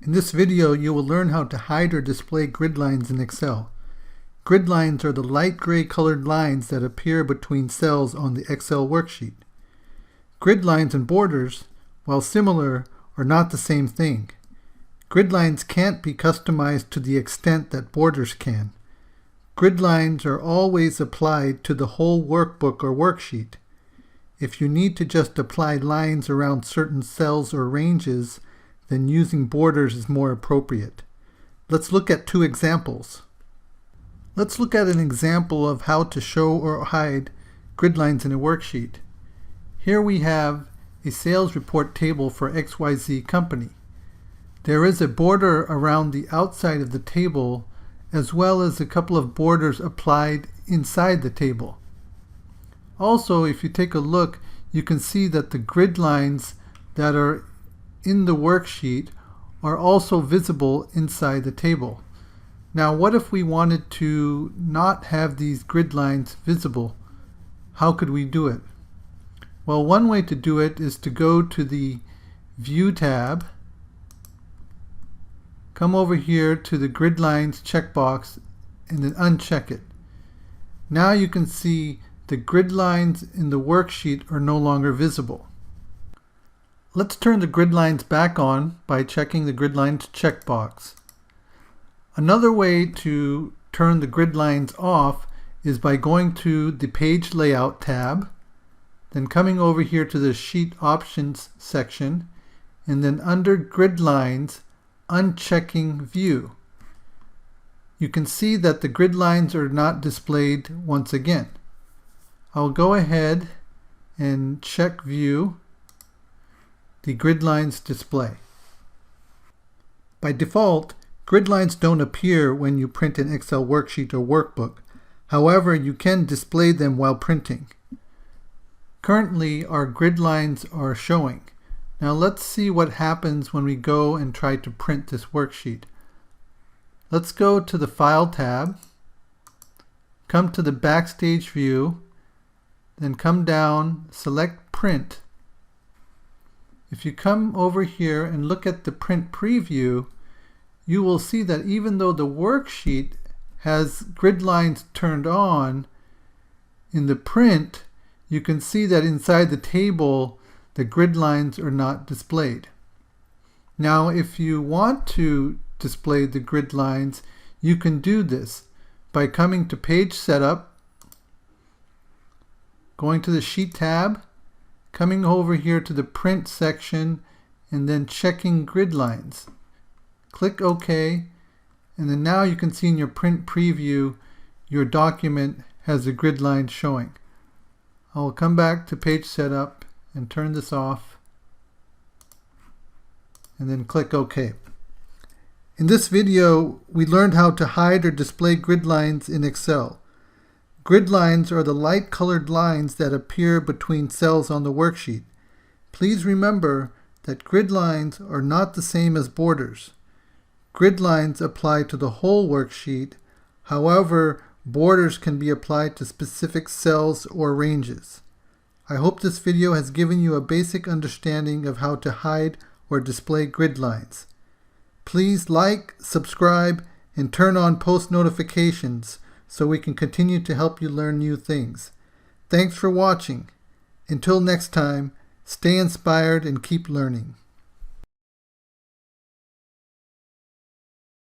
In this video, you will learn how to hide or display grid lines in Excel. Grid lines are the light gray colored lines that appear between cells on the Excel worksheet. Grid lines and borders, while similar, are not the same thing. Grid lines can't be customized to the extent that borders can. Grid lines are always applied to the whole workbook or worksheet. If you need to just apply lines around certain cells or ranges, then using borders is more appropriate. Let's look at two examples. Let's look at an example of how to show or hide grid lines in a worksheet. Here we have a sales report table for XYZ company. There is a border around the outside of the table, as well as a couple of borders applied inside the table. Also, if you take a look, you can see that the grid lines that are in the worksheet are also visible inside the table. Now, what if we wanted to not have these grid lines visible? How could we do it? Well, one way to do it is to go to the View tab, come over here to the Grid Lines checkbox, and then uncheck it. Now you can see the grid lines in the worksheet are no longer visible. Let's turn the grid lines back on by checking the Grid Lines checkbox. Another way to turn the grid lines off is by going to the Page Layout tab, then coming over here to the Sheet Options section, and then under Grid Lines, unchecking View. You can see that the grid lines are not displayed once again. I'll go ahead and check View. The grid lines display. By default, grid lines don't appear when you print an Excel worksheet or workbook. However, you can display them while printing. Currently, our grid lines are showing. Now let's see what happens when we go and try to print this worksheet. Let's go to the File tab, come to the Backstage view, then come down, select Print. If you come over here and look at the print preview, you will see that even though the worksheet has grid lines turned on, in the print, you can see that inside the table, the grid lines are not displayed. Now, if you want to display the grid lines, you can do this by coming to Page Setup, going to the Sheet tab, coming over here to the Print section, and then checking grid lines. Click OK, and then now you can see in your print preview your document has a grid line showing. I'll come back to Page Setup and turn this off, and then click OK. In this video, we learned how to hide or display grid lines in Excel. Grid lines are the light colored lines that appear between cells on the worksheet. Please remember that grid lines are not the same as borders. Grid lines apply to the whole worksheet. However, borders can be applied to specific cells or ranges. I hope this video has given you a basic understanding of how to hide or display grid lines. Please like, subscribe, and turn on post notifications so we can continue to help you learn new things. Thanks for watching. Until next time, stay inspired and keep learning.